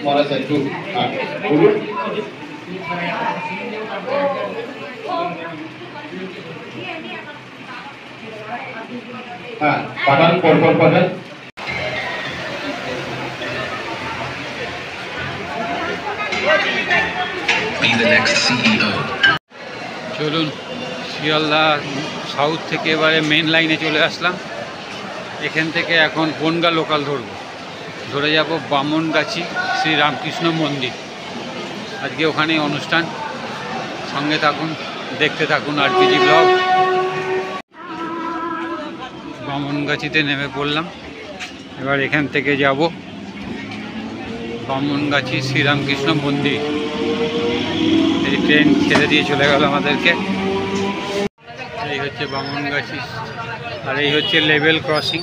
মহারাজ একটু বলুন। হ্যাঁ, পাঠান, পরপর পাঠান। চলুন, শিয়ালদা সাউথ থেকে এবারে মেন লাইনে চলে আসলাম। এখান থেকে এখন বনগা লোকাল ধরে যাব বামনগাছি শ্রী রামকৃষ্ণ মন্দির। আজকে ওখানে অনুষ্ঠান, সঙ্গে থাকুন, দেখতে থাকুন আরপিজি ব্লগ। বামনগাছিতে নেমে পড়লাম, এবার এখান থেকে যাব বামনগাছি শ্রীরামকৃষ্ণ মন্দির। এই ট্রেন ছেড়ে দিয়ে চলে গেল আমাদেরকে। এই হচ্ছে বামনগাছি, আর এই হচ্ছে লেভেল ক্রসিং।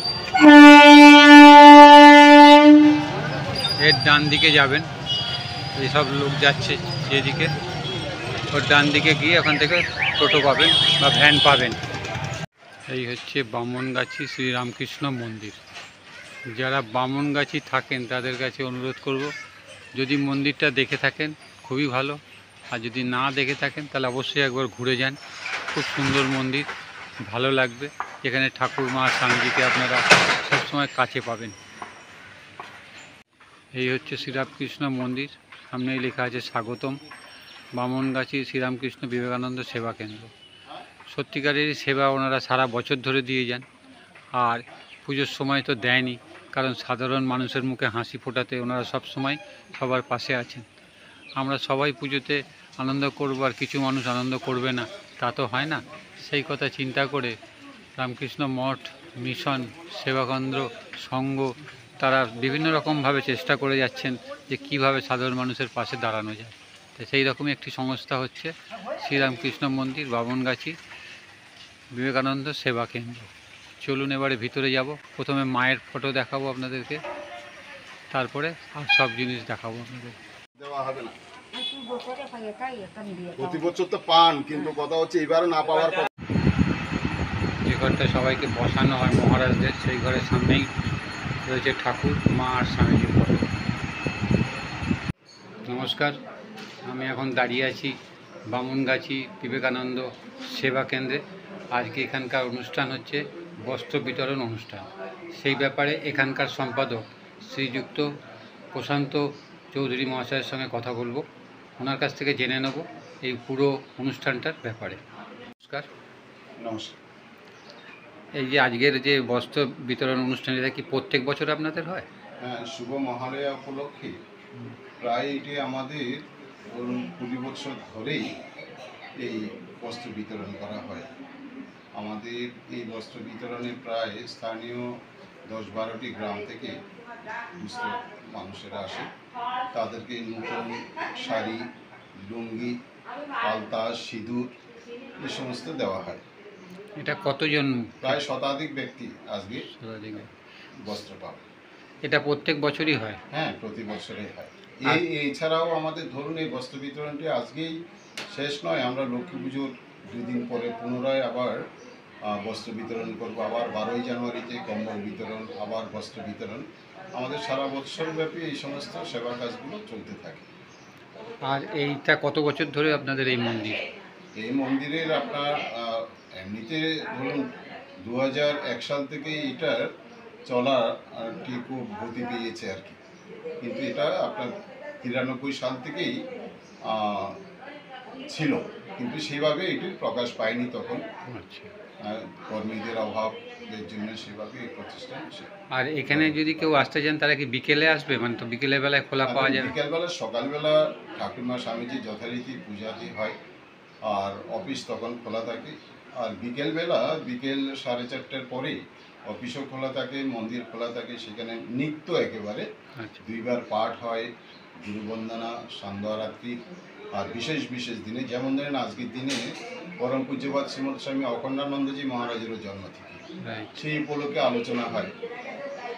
এর ডান দিকে যাবেন, এইসব লোক যাচ্ছে যেদিকে, ওর ডান দিকে গিয়ে ওখান থেকে টোটো পাবেন বা ভ্যান পাবেন। এই হচ্ছে বামনগাছি শ্রীরামকৃষ্ণ মন্দির। যারা বামনগাছি থাকেন তাদের কাছে অনুরোধ করব, যদি মন্দিরটা দেখে থাকেন খুবই ভালো, আর যদি না দেখে থাকেন তাহলে অবশ্যই একবার ঘুরে যান। খুব সুন্দর মন্দির, ভালো লাগবে। এখানে ঠাকুর মা স্বামীজিকে আপনারা সবসময় কাছে পাবেন। এই হচ্ছে শ্রীরামকৃষ্ণ মন্দির, সামনেই লেখা আছে স্বাগতম বামনগাছি শ্রীরামকৃষ্ণ বিবেকানন্দ সেবা কেন্দ্র। সত্যিকারেরই সেবা ওনারা সারা বছর ধরে দিয়ে যান, আর পুজোর সময় তো দেয়নি, কারণ সাধারণ মানুষের মুখে হাসি ফোটাতে ওনারা সব সময় সবার পাশে আছেন। আমরা সবাই পুজোতে আনন্দ করব আর কিছু মানুষ আনন্দ করবে না, তা তো হয় না। সেই কথা চিন্তা করে রামকৃষ্ণ মঠ, মিশন, সেবাকেন্দ্র, সংঘ তারা বিভিন্ন রকমভাবে চেষ্টা করে যাচ্ছেন যে কীভাবে সাধারণ মানুষের পাশে দাঁড়ানো যায়। তো সেই রকমই একটি সংস্থা হচ্ছে শ্রীরামকৃষ্ণ মন্দির বামনগাছি বিবেকানন্দ সেবা কেন্দ্র। চলুন এবারে ভিতরে যাব। প্রথমে মায়ের ফটো দেখাবো আপনাদেরকে, তারপরে আর সব জিনিস দেখাবো আপনাদের। দেওয়া হবে না, প্রতি বছর তো পান, কিন্তু কথা হচ্ছে এবারে না পাওয়ার পর। যে ঘরটা সবাইকে বসানো হয় মহারাজদের, সেই ঘরের সামনেই রয়েছে ঠাকুর মা আর স্বামীজির ফটো। নমস্কার, আমি এখন দাঁড়িয়ে আছি বামনগাছি বিবেকানন্দ সেবা কেন্দ্রে। আজকে এখানকার অনুষ্ঠান হচ্ছে বস্ত্র বিতরণ অনুষ্ঠান। সেই ব্যাপারে এখানকার সম্পাদক শ্রীযুক্ত প্রশান্ত চৌধুরী মহাশয়ের সঙ্গে কথা বলবো, ওনার কাছ থেকে জেনে নেব এই পুরো অনুষ্ঠানটার ব্যাপারে। নমস্কার। নমস্কার। এই যে আজকের যে বস্ত্র বিতরণ অনুষ্ঠান, এটা কি প্রত্যেক বছর আপনাদের হয়? হ্যাঁ, শুভ মহালয়া উপলক্ষে প্রায় এটি আমাদের ধরুন 20 বছর ধরেই এই বস্ত্র বিতরণ করা হয়। আমাদের এই বস্ত্র বিতরণে প্রায় স্থানীয় 10-12টি গ্রাম থেকে মানুষেরা আসে। তাদেরকে নতুন শাড়ি, লুঙ্গি, আলতা, সিঁদুর এই সমস্ত দেওয়া হয়। এটা কতজন? প্রায় শতাধিক ব্যক্তি আজকে বস্ত্র পাবে। এটা প্রত্যেক বছরই হয়? হ্যাঁ, প্রতি বছরই হয়। এছাড়াও আমাদের ধরুন এই বস্ত্র বিতরণটি আজকেই শেষ নয়, আমরা লক্ষ্মী পুজোর 2 দিন পরে পুনরায় আবার বস্ত্র বিতরণ করব। আবার 12ই জানুয়ারিতে কম্বল বিতরণ, আবার বস্ত্র বিতরণ। আমাদের সারা বছর ব্যাপী এই সমস্ত সেবা কাজগুলো চলতে থাকে। আর এইটা কত বছর ধরে আপনাদের এই মন্দির? এই মন্দিরের আপনার এমনিতে ধরুন 2001 সাল থেকে এটার চলা আর কি খুব গতি পেয়েছে আর কি, কিন্তু এটা আপনার 93 সাল থেকেই ছিল, কিন্তু সেভাবে এটির প্রকাশ পায়নি তখন। কর্মীদের অভাবের জন্য সেভাবে এই প্রতিষ্ঠান। আর এখানে যদি কেউ আসতে চান তারা কি বিকেলে আসবে? মানে তো বিকেলের বেলায় খোলা পাওয়া যায়? বিকেলবেলা, সকালবেলা ঠাকুরমা স্বামীজি যথারীতি পূজাটি হয়, আর অফিস তখন খোলা থাকে। আর বিকেলবেলা বিকেল 4:30টার পরে অফিসও খোলা থাকে, মন্দির খোলা থাকে। সেখানে নিত্য একেবারে 2 বার পাঠ হয়, গুরুবন্দনা, সন্ধ্যারাত্রি। আর বিশেষ বিশেষ দিনে, যেমন ধরেন আজকের দিনে পরম পূজ্যপাদ শ্রীমৎ স্বামী অখণ্ডানন্দজি মহারাজেরও জন্মতিথি, সেই উপলক্ষে আলোচনা হয়।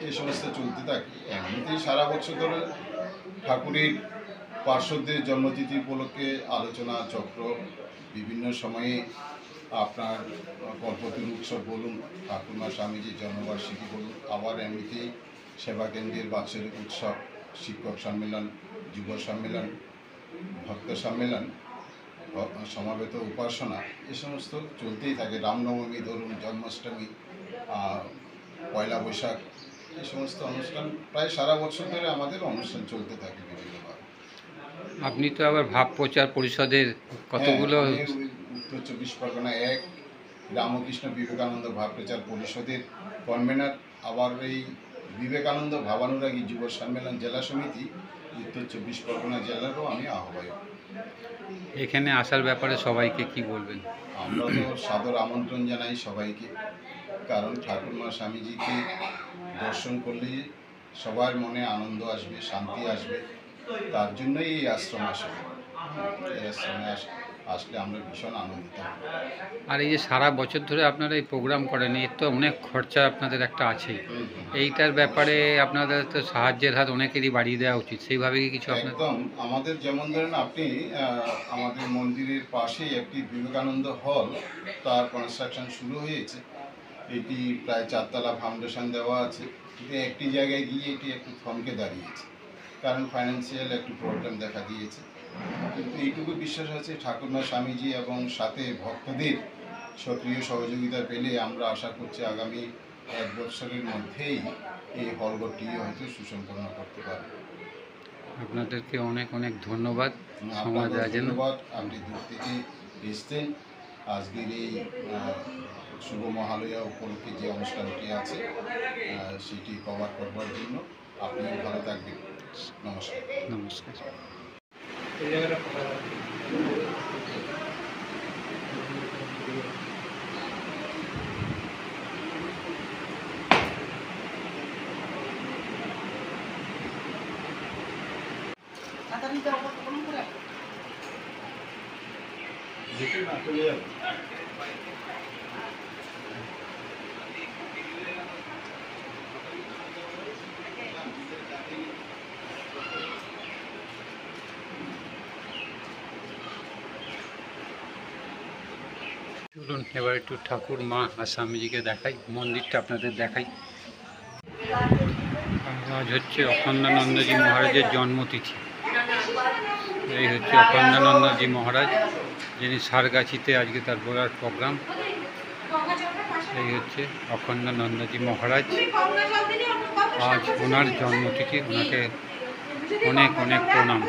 এই সমস্ত চলতে থাকে। এমনিতেই সারা বছর ধরে ঠাকুরের পার্শ্বদের জন্মতিথি উপলক্ষে আলোচনা চক্র, বিভিন্ন সময়ে আপনার কল্পতরু উৎসব বলুন, ঠাকুরমা স্বামীজির জন্মবার্ষিকী বলুন, আবার এমনিতেই সেবা কেন্দ্রের বাৎসরিক উৎসব, শিক্ষক সম্মেলন, যুব সম্মেলন, ভক্ত সম্মেলন, সমাবেত উপাসনা, এ সমস্ত চলতেই থাকে। রামনবমী ধরুন, জন্মাষ্টমী, পয়লা বৈশাখ, এই সমস্ত অনুষ্ঠান প্রায় সারা বছর ধরে আমাদের অনুষ্ঠান চলতে থাকে বিভিন্নভাবে। আপনি তো আবার ভাব প্রচার পরিষদের কতগুলো হ্যাঁ, আমি উত্তর 24 পরগনা 1 রামকৃষ্ণ বিবেকানন্দ ভাব প্রচার পরিষদের কনভেনার, আবার এই বিবেকানন্দ ভাবানুরাগী যুব সম্মেলন জেলা সমিতি উত্তর 24 পরগনা জেলারও আমি আহ্বায়ক। এখানে আসার ব্যাপারে সবাইকে কি বলবেন? আমরা তো সাদর আমন্ত্রণ জানাই সবাইকে, কারণ ঠাকুরমা স্বামীজিকে দর্শন করলেই সবার মনে আনন্দ আসবে, শান্তি আসবে। তার জন্যই এই আশ্রম আসবে। এই আশ্রমে আসলে আমরা ভীষণ আনন্দিত হব। আর এই যে সারা বছর ধরে আপনারা এই প্রোগ্রাম করেন, এর তো অনেক খরচা আপনাদের একটা আছে। এইটার ব্যাপারে আপনাদের তো সাহায্যের হাত অনেকেরই বাড়িয়ে দেওয়া উচিত, সেইভাবে কি কিছু আপনার? একদম, আমাদের যেমন ধরেন আপনি আমাদের মন্দিরের পাশেই একটি বিবেকানন্দ হল, তার কনস্ট্রাকশন শুরু হয়েছে। এটি প্রায় 4 তলা ফাউন্ডেশন দেওয়া আছে, কিন্তু একটি জায়গায় গিয়ে এটি একটু থমকে দাঁড়িয়েছে, কারণ ফাইন্যান্সিয়াল একটু প্রবলেম দেখা দিয়েছে। কিন্তু এইটুকু বিশ্বাস আছে ঠাকুরমা স্বামীজি এবং সাথে ভক্তদের সক্রিয় সহযোগিতা পেলে আমরা আশা করছি আগামী 1 বছরের মধ্যেই এই হলঘরটি হয়তো সুসম্পন্ন করতে পারব। আপনাদেরকে অনেক অনেক ধন্যবাদ সময় আপনাকেও দেওয়ার জন্য। ধন্যবাদ, আপনি দূর থেকে এসছেন। আজকের এই শুভ মহালয়া উপলক্ষে যে অনুষ্ঠানটি আছে সেটি কভার করবার জন্য। আপনিও ভালো থাকবেন। নমস্কার। নমস্কার। দেখুন না চলে যাবে। চলুন এবার একটু ঠাকুর মা আর স্বামীজিকে দেখাই, মন্দিরটা আপনাদের দেখাই। আজ হচ্ছে অখণ্ডানন্দজি মহারাজের জন্মতিথি। এই হচ্ছে অখণ্ডানন্দজি মহারাজ, যিনি সারগাছিতে আজকে তার বলার প্রোগ্রাম। এই হচ্ছে অখণ্ডানন্দজি মহারাজ, আজ ওনার জন্মতিথি। ওনাকে অনেক অনেক প্রণাম।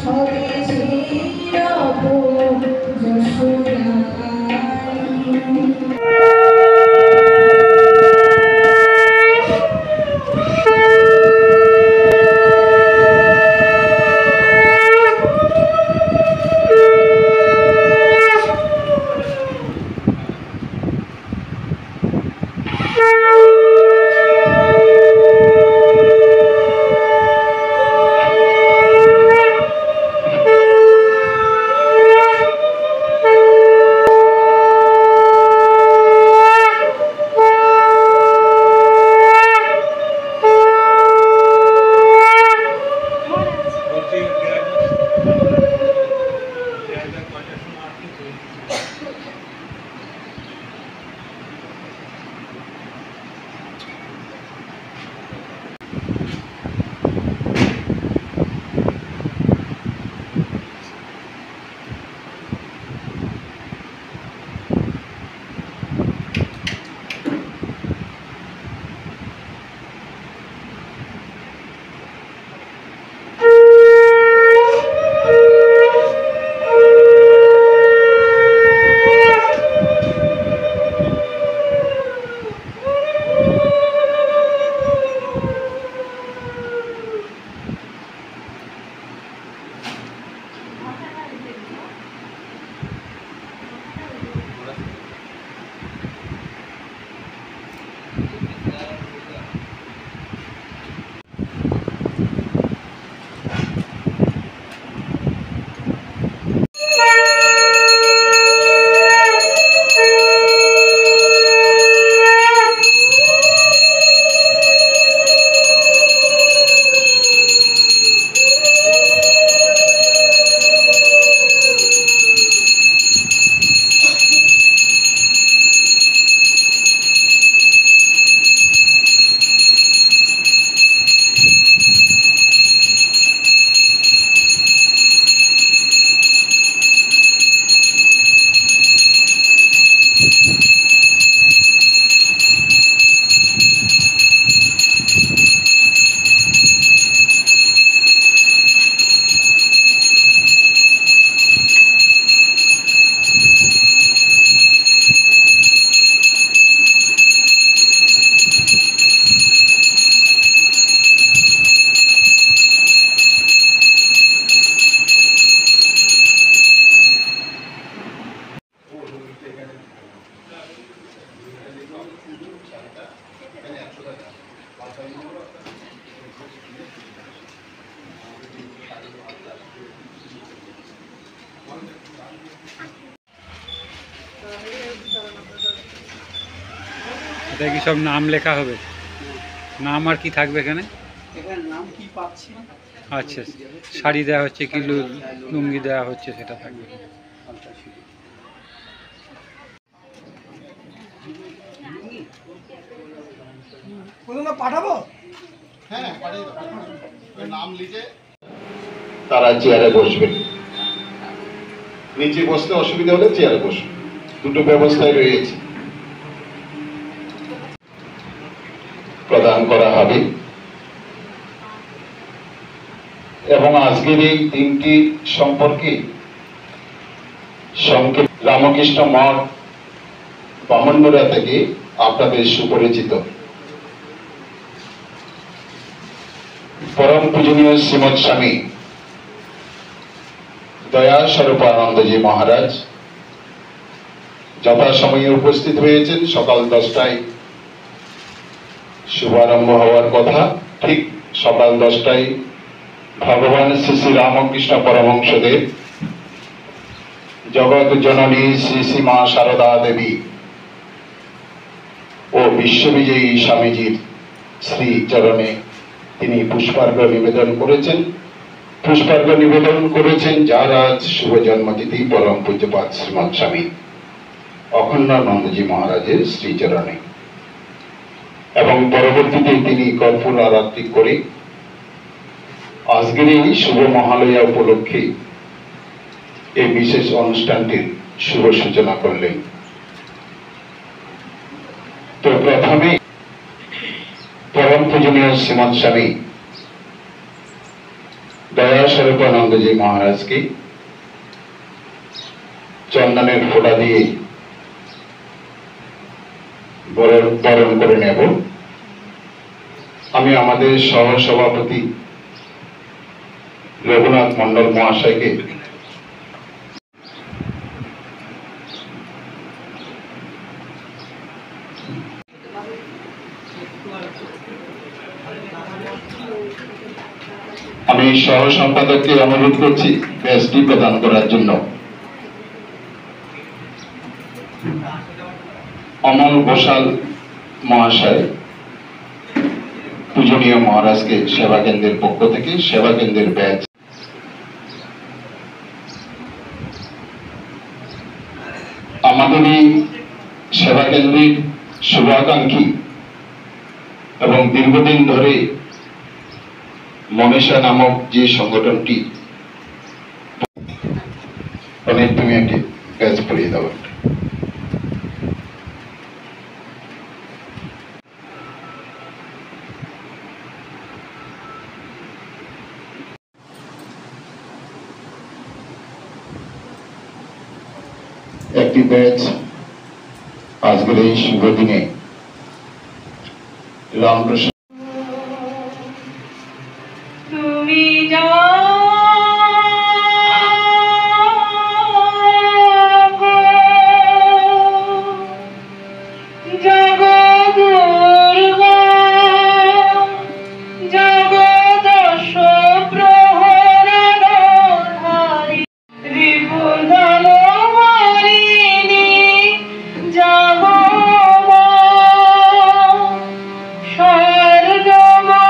Sobe gira এটা কি সব নাম লেখা হবে? নাম আর কি থাকবে এখানে? এখানে নাম কি পাচ্ছি না। আচ্ছা, শাড়ি দেওয়া হচ্ছে কি লুঙ্গি দেওয়া হচ্ছে সেটা থাকবে। পাঠাবো? হ্যাঁ, পাঠিয়ে দাও। নাম লিখে তারা চেয়ারে বসবেন। নিচে বসতে অসুবিধা হলে চেয়ারে বসবে, দুটো ব্যবস্থায় রয়েছে। প্রদান করা হবে এবং আজকের এই দিনটি সম্পর্কে সংক্ষেপ রামকৃষ্ণ মঠ বামন্ডরা থেকে আপনাদের সুপরিচিত পরম পূজনীয় শ্রীমৎ স্বামী দয়া স্বরূপানন্দজি মহারাজ যথাসময়ে উপস্থিত হয়েছেন। সকাল 10টায় শুভারম্ভ হওয়ার কথা, ঠিক সকাল 10টায় ভগবান শ্রী শ্রী রামকৃষ্ণ পরমহংসদেব জগৎ জননী শ্রী শ্রী মা শারদা দেবী ও বিশ্ববিজয়ী স্বামীজির শ্রী চরণে তিনি পুষ্পার্ঘ্য নিবেদন করেছেন। পুষ্পার্ঘ্য নিবেদন করেছেন যার আজ শুভ জন্মতিথি পরম পূজ্যপাদ শ্রীমৎ স্বামী অখণ্ডানন্দজি মহারাজের শ্রীচরণে, এবং পরবর্তীতে তিনি কর্পূর আরতি করে আজকের এই শুভ মহালয়া উপলক্ষে এই বিশেষ অনুষ্ঠানটির শুভ সূচনা করলেন। তো প্রথমে পরম পূজনীয় শ্রীমৎ স্বামী দয়া স্বরূপানন্দজি মহারাজকে চন্দনের ফোঁটা দিয়ে বরণ করে নেব। আমি আমাদের সহ সভাপতি রঘুনাথ মন্ডল মহাশয়কে আমি সহ সম্পাদককে অনুরোধ করছি ব্যাজটি প্রদান করার জন্য। অমল ঘোষাল মহাশয় পূজনীয় মহারাজকে সেবা কেন্দ্রের পক্ষ থেকে সেবা কেন্দ্রের ব্যাজ। আমাদের এই সেবা কেন্দ্রের শুভাকাঙ্ক্ষী এবং দীর্ঘদিন ধরে মনীষা নামক যে সংগঠনটি, অনেক তুমি একটি ব্যাজ পড়িয়ে দেওয়া। একটি ব্যাচ আজকের এই শুভ দিনে রামপ্রসাদ তুমি যাও জগদুর্গা জগদশ প্রহরণধারী রিপুধন মারিণী জগমা স্বর্গময়ী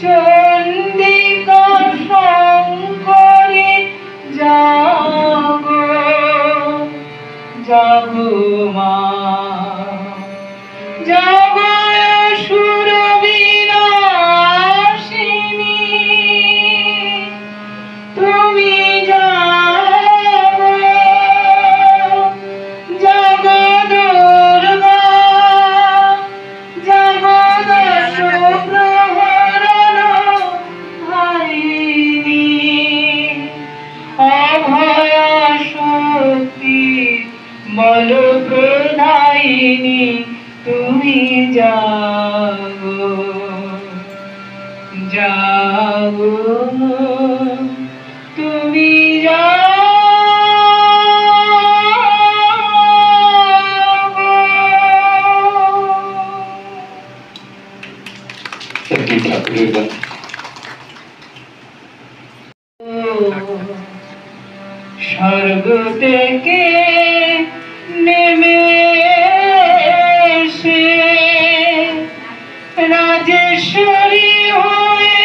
চণ্ডিকা শঙ্করী জাগ জাগমা জাগ সুর বিনাশিনী তুমি জাগ জগদুর্গা জগদশ প্রহরণধারিণী অভয়া শক্তি বল প্রদায়িনী তুমি জাগো জাগো তুমি একটি ঠাকুরের গান। স্বর্গ থেকে নেমে এসে রাজেশ্বরী হয়ে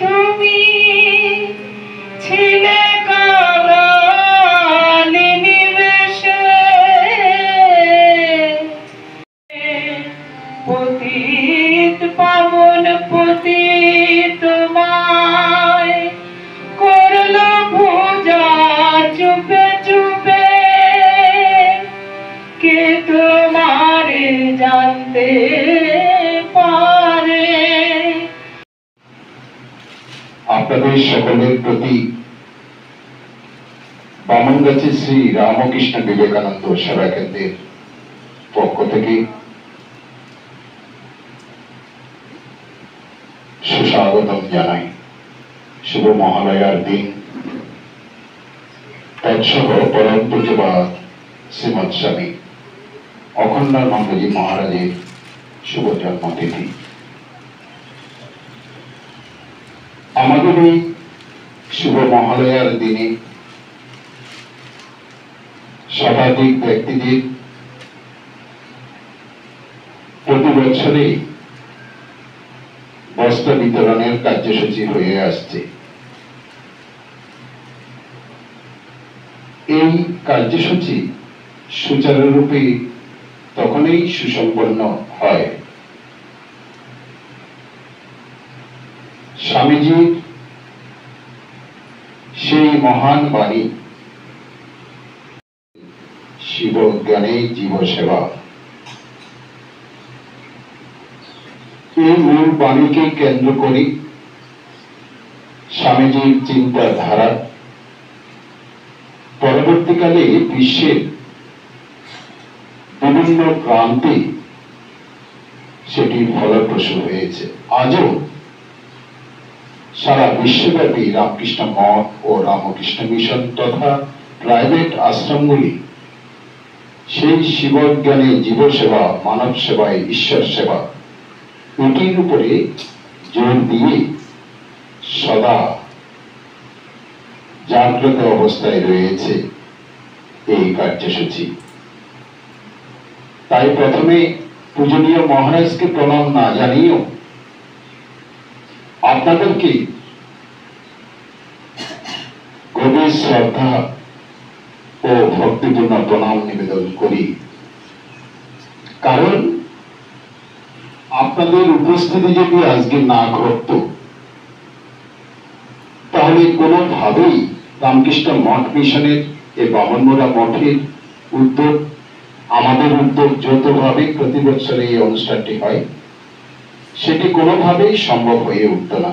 তুমি ছিলে কালালিনী বেশে পতিত পাবন পতিত মায় করলো পূজা চুপে চুপে কে তোমারে জানতে পারে। আপনাদের সকলের প্রতি বামনগাছি শ্রী রামকৃষ্ণ বিবেকানন্দ সেবা কেন্দ্রের পক্ষ থেকে সুস্বাগতম জানাই। শুভ মহালয়ার দিন তৎসহ পরম পূজ্যপাদ শ্রীমৎ স্বামী অখণ্ডানন্দজি মহারাজের শুভ জন্মতিথি। আমাদের এই শুভ মহালয়ার দিনে শতাধিক ব্যক্তিদের প্রতি বছরে বস্ত্র বিতরণের কার্যসূচি হয়ে আসছে। এই কার্যসূচি সুচারুরূপে তখনই সুসম্পন্ন হয় স্বামীজির সেই মহান বাণী শিব জ্ঞানে জীব সেবা, এই মূল বাণীকে কেন্দ্র করে স্বামীজির চিন্তাধারা পরবর্তীকালে বিশ্বের বিভিন্ন প্রান্তে সেটি ফলপ্রসূ হয়েছে। আজও সারা বিশ্বব্যাপী রামকৃষ্ণ মঠ ও রামকৃষ্ণ মিশন তথা প্রাইভেট আশ্রমগুলি সেই শিবজ্ঞানে জীবসেবা, মানব সেবায় ঈশ্বর সেবা এটির উপরে জোর দিয়ে সদা জাগ্রত অবস্থায় রয়েছে এই কার্যসূচি। তাই প্রথমে পূজনীয় মহারাজকে প্রণাম না জানিয়েও আপনাদেরকে গভীর শ্রদ্ধা ও ভক্তিপূর্ণ প্রণাম নিবেদন করি। কারণ আপনাদের উপস্থিতি যদি আজকে না ঘটত তাহলে কোনোভাবেই রামকৃষ্ণ মঠ মিশনের এই বামনমোড়া মঠের উদ্যোগ, আমাদের উদ্যোগ যৌথভাবে প্রতি বছর এই অনুষ্ঠানটি হয়, সেটি কোনোভাবেই সম্ভব হয়ে উঠত না।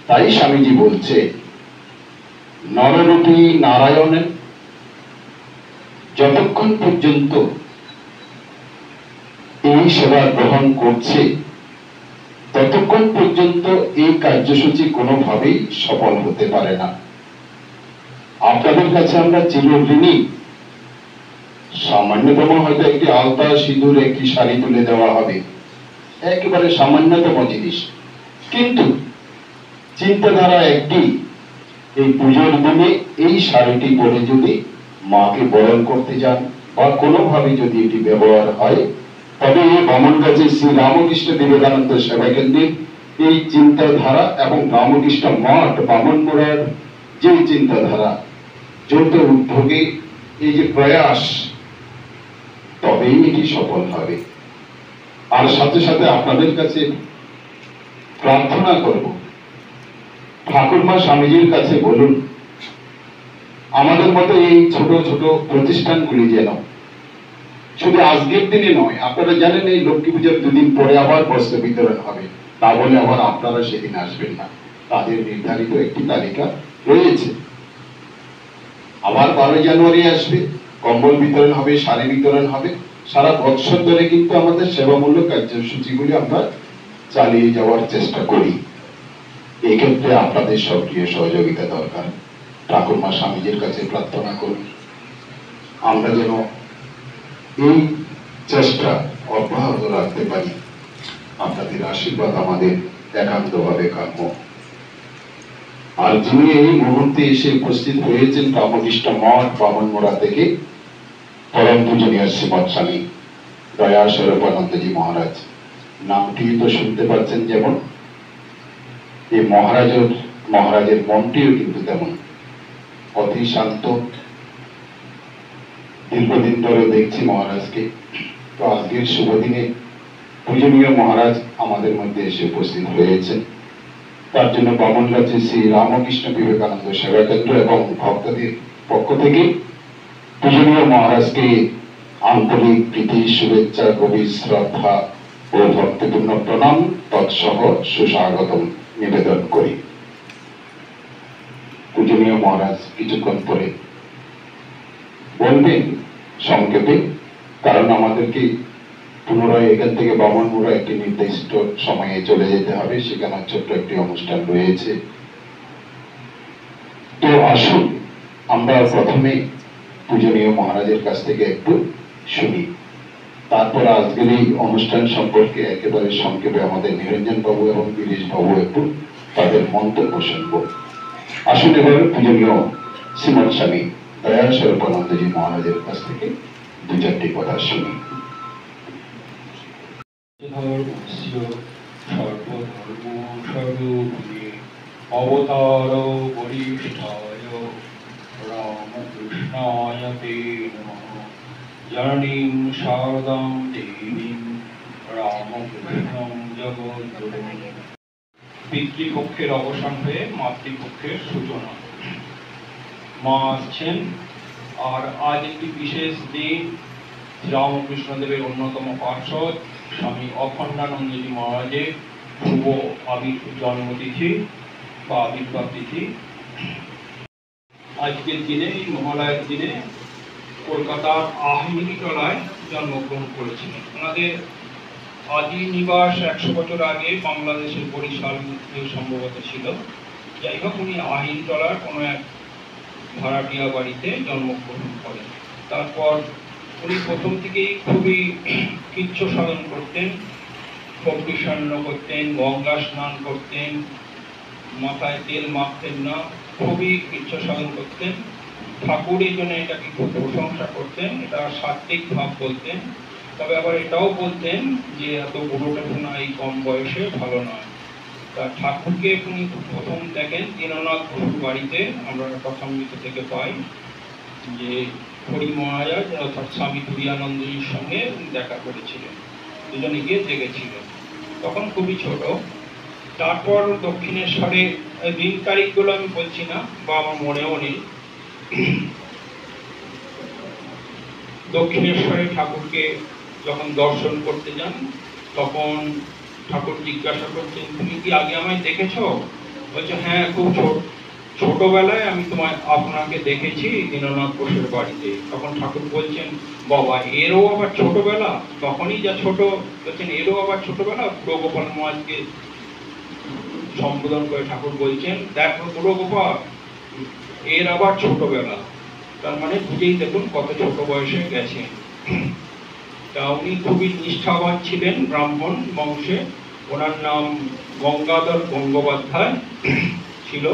তাই স্বামীজি বলছে, নররূপী নারায়ণের যতক্ষণ পর্যন্ত এই সেবা গ্রহণ করছে ততক্ষণ পর্যন্ত এই কার্যসূচি কোনোভাবেই সফল হতে পারে না। আপনাদের কাছে আমরা চিরঋণী। সামান্যতম হয়তো একটি আলতা, সিঁদুর, একটি শাড়ি তুলে দেওয়া হবে, একেবারে সামান্যতম জিনিস, কিন্তু চিন্তাধারা একটি, এই পুজোর দিনে এই শাড়িটি পরে যদি মাকে বরণ করতে যান বা কোনোভাবে যদি এটি ব্যবহার হয়, তবে এই বামনগাছি শ্রী রামকৃষ্ণ বিবেকানন্দ সেবা কেন্দ্রের এই চিন্তাধারা এবং রামকৃষ্ণ মঠ বামনমোড়ার যে চিন্তাধারা, যৌথ উদ্যোগে এই যে প্রয়াস, তবেই এটি সফল হবে। আর সাথে সাথে আপনাদের কাছে প্রার্থনা করব, ঠাকুরমা স্বামীজির কাছে বলুন, আমাদের মতো এই ছোট ছোট প্রতিষ্ঠানগুলি যেন শুধু আজকের দিনে নয়, আপনারা জানেন এই লক্ষ্মী পূজার দুদিন পরে আবার বস্ত্র বিতরণ হবে, তা বলে আবার আপনারা সেদিন আসবেন না, তাদের নির্ধারিত একটি তালিকা রয়েছে। আবার 12 জানুয়ারি আসবে, কম্বল বিতরণ হবে, শাড়ি বিতরণ হবে। সারা বছর ধরে কিন্তু আমাদের সেবামূলক কার্যসূচিগুলি আমরা চালিয়ে যাওয়ার চেষ্টা করি। এই ক্ষেত্রে আপনাদের সক্রিয় সহযোগিতা দরকার। ঠাকুরমা স্বামীজির কাছে প্রার্থনা করুন আমরা যেন এই চেষ্টা অব্যাহত রাখতে পারি। আপনাদের আশীর্বাদ আমাদের একান্তভাবে কাম্য। আর যিনি এই মুহূর্তে এসে উপস্থিত হয়েছেন রামকৃষ্ণ মঠ বামনমোড়া থেকে, পরম পূজনীয় শ্রীমৎ স্বামী দয়া স্বরূপানন্দজি মহারাজ, নামটি তো শুনতে পাচ্ছেন যেমন, এই মহারাজের মনটিও কিন্তু তেমন অতি শান্ত। দীর্ঘদিন ধরে দেখছি মহারাজকে, তো আজকের শুভ দিনে পূজনীয় মহারাজ আমাদের মধ্যে এসে উপস্থিত হয়েছেন। তার জন্য বামনগাছি শ্রী রামকৃষ্ণ বিবেকানন্দ সেবা কেন্দ্র এবং ভক্তদের পক্ষ থেকে পূজনীয় মহারাজকে আন্তরিক প্রীতি, শুভেচ্ছা, গভীর শ্রদ্ধা ও ভক্তিপূর্ণ প্রণাম তৎসহ সুস্বাগতম নিবেদন করি। পূজনীয় মহারাজ কিছুক্ষণ পরে বলবেন সংক্ষেপে, কারণ আমাদেরকে পুনরায় এখান থেকে বামনমোড়া একটি নির্দিষ্ট সময়ে চলে যেতে হবে, সেখানে ছোট্ট একটি অনুষ্ঠান রয়েছে। তো আসুন আমরা প্রথমে পূজনীয় মহারাজের কাছ থেকে একটু শুনি, তারপর আজকের এই অনুষ্ঠান সম্পর্কে একেবারে সংক্ষেপে আমাদের নিরঞ্জন বাবু এবং গিরিশ বাবু একটু তাদের মন্তব্য শুনবো। আসুন এবার পূজনীয় শ্রীমৎ স্বামী দয়া স্বরূপানন্দজি মহারাজের কাছ থেকে 2-4টি কথা শুনি। অবতার বরিষ্ঠায় রামকৃষ্ণায় তে নমঃ। জননীং শারদাং দেবীং রামকৃষ্ণং জগদ্গুরুং। পিতৃপক্ষের অবসান হয়ে মাতৃপক্ষের সূচনা। মা আসছেন, আর আজ একটি বিশেষ দিন। রামকৃষ্ণদেবের অন্যতম পার্ষদ স্বামী অখণ্ডানন্দজি মহারাজের শুভ জন্মতিথি বা আবির্ভাব তিথি। আজকের দিনে এই মহালয়ের দিনে কলকাতার আহিরিটলায় জন্মগ্রহণ করেছিলেন। ওনাদের আদি নিবাস 100 বছর আগে বাংলাদেশের বরিশাল সম্ভবত ছিল। যাই হোক, উনি আহিরিটলার কোনো এক ভাড়াটিয়া বাড়িতে জন্মগ্রহণ করেন। তারপর উনি প্রথম থেকেই খুবই কৃচ্ছ সাধন করতেন, ফকৃষান্ন করতেন, গঙ্গা স্নান করতেন, মাথায় তেল মাখতেন না, খুবই কৃচ্ছ সাধন করতেন। ঠাকুর এই জন্য এটাকে খুব প্রশংসা করতেন, এটা সাত্ত্বিক ভাব বলতেন। তবে আবার এটাও বলতেন যে এত বুড়োটা এই কম বয়সে ভালো নয়। তা ঠাকুরকে উনি প্রথম দেখেন দীননাথ বসুর বাড়িতে, আমরা কথামৃত থেকে পাই যে হরি মহারাজ অর্থাৎ স্বামী তুরীয়ানন্দজির সঙ্গে দেখা করেছিলেন, দুজনে গিয়ে দেখেছিলেন, তখন খুবই ছোট। তারপর দক্ষিণেশ্বরে, দিন তারিখগুলো আমি বলছি না বা আমার মনেও নেই, দক্ষিণেশ্বরে ঠাকুরকে যখন দর্শন করতে যান তখন ঠাকুর জিজ্ঞাসা করছেন, তুমি কি আগে আমায় দেখেছো? বলছে, হ্যাঁ, খুব ছোটবেলায় আমি আপনাকে দেখেছি দীননাথ বসুর বাড়িতে। তখন ঠাকুর বলছেন, বাবা, এরও আবার ছোটবেলা? তখনই যা ছোট, বলছেন এরও আবার ছোটবেলা? বুড়ো গোপাল মহারাজকে সম্বোধন করে ঠাকুর বলছেন, দেখো বুড়ো গোপাল, এর আবার ছোটবেলা। তার মানে বুঝেই দেখুন কত ছোট বয়সে গেছেন। তা উনি খুবই নিষ্ঠাবান ছিলেন, ব্রাহ্মণ বংশে। ওনার নাম গঙ্গাধর গঙ্গোপাধ্যায় ছিল।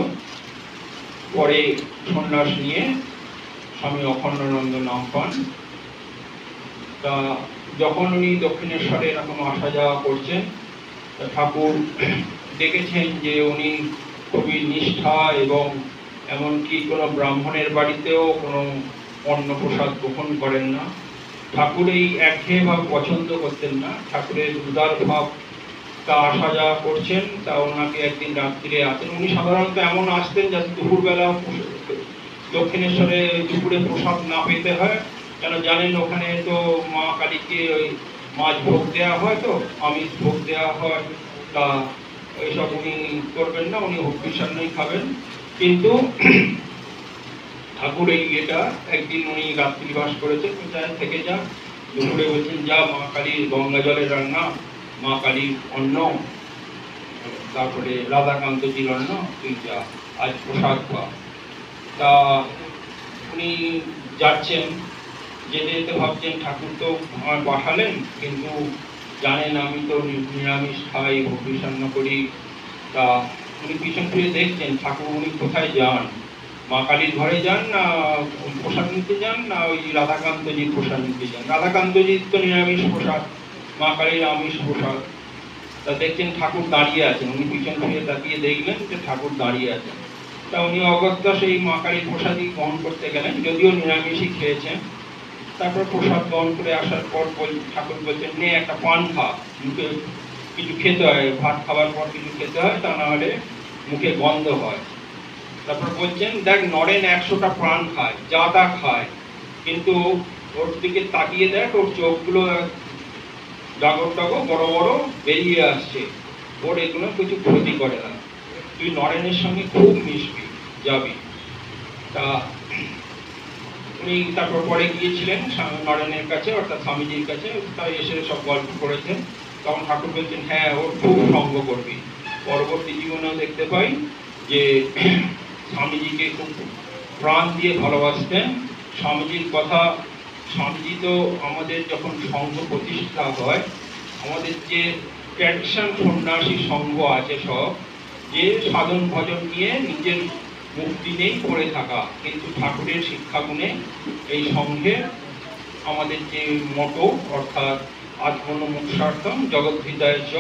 পরে সন্ন্যাস নিয়ে স্বামী অখণ্ডানন্দ নাম পান। তা যখন উনি দক্ষিণেশ্বরে এরকম আসা যাওয়া করছেন, ঠাকুর দেখেছেন যে উনি খুবই নিষ্ঠা এবং এমনকি কোনো ব্রাহ্মণের বাড়িতেও কোনো অন্ন প্রসাদ গ্রহণ করেন না। ঠাকুর এই একঘেয়ে ভাব পছন্দ করতেন না, ঠাকুরের উদার ভাব। তা আসা যাওয়া করছেন, তা ওনাকে একদিন রাত্রিরে আসেন। উনি সাধারণত এমন আসতেন যাতে দুপুরবেলা দক্ষিণেশ্বরে দুপুরে প্রসাদ না পেতে হয়, কেন জানেন ওখানে তো মা কালীকে ওই মাছ ভোগ দেওয়া হয়, তো আমিষ ভোগ দেওয়া হয়। তা ওইসব উনি করবেন না, উনি হরিষান্নই খাবেন। কিন্তু ঠাকুর এই একদিন উনি রাত্রিবাস করেছেন, কোথায় থেকে যা, দুপুরে বলছেন, যা মা কালীর গঙ্গা জলের রান্না, মা কালীর অন্ন, তারপরে রাধাকান্তজির অন্ন, তুই যা আজ প্রসাদ খা। তা উনি যাচ্ছেন, যেতে যেতে ভাবছেন ঠাকুর তো আমার পাঠালেন, কিন্তু জানেন আমি তো নিরামিষ খাই, হরিষান্ন করি। তা উনি পিছন ফিরে দেখছেন ঠাকুর উনি কোথায় যান, মা কালীর ঘরে যান না প্রসাদ নিতে যান, না ওই রাধাকান্তজির প্রসাদ নিতে যান। রাধাকান্তজির তো নিরামিষ প্রসাদ, মা কালীর আমিষ প্রসাদ। তা দেখছেন ঠাকুর দাঁড়িয়ে আছেন, উনি পিছন ফিরে তাকিয়ে দেখলেন যে ঠাকুর দাঁড়িয়ে আছেন। তা উনি অগত্যা সেই মা কালীর প্রসাদই গ্রহণ করতে গেলেন, যদিও নিরামিষই খেয়েছেন। তারপর প্রসাদ গ্রহণ করে আসার পর ঠাকুর বলছেন, নে একটা পান খা, মুখে কিছু খেতে হয়, ভাত খাওয়ার পর কিছু খেতে হয়, তা না হলে মুখে গন্ধ হয়। তারপর বলছেন, দেখ নরেন 100টা প্রাণ খায়, যা তা খায়, কিন্তু ওর দিকে তাকিয়ে দেখ, ওর চোখগুলো জাগর টাগর বড় বড় বেরিয়ে আসছে, ওর এগুলো কিছু ক্ষতি করে না, তুই নরেনের সঙ্গে খুব মিশবি, যাবি। তা উনি তারপর পরে গিয়েছিলেন নরেনের কাছে, অর্থাৎ স্বামীজির কাছে। তাই এসে সব গল্প করেছেন। তখন ঠাকুর বলছেন, হ্যাঁ, ওর খুব সঙ্গ করবি। পরবর্তী জীবনেও দেখতে পাই যে স্বামীজিকে খুব প্রাণ দিয়ে ভালোবাসতেন। স্বামীজির কথা, স্বামীজি তো আমাদের যখন সংঘ প্রতিষ্ঠা হয়, আমাদের যে ট্র্যাডিশন সন্ন্যাসী সংঘ আছে সব, যে সাধন ভজন নিয়ে নিজের মুক্তি নেই পড়ে থাকা, কিন্তু ঠাকুরের শিক্ষাগুণে এই সংঘে আমাদের যে মতো, অর্থাৎ আত্মন মোক্ষার্থম জগদ্ধিতায় চ,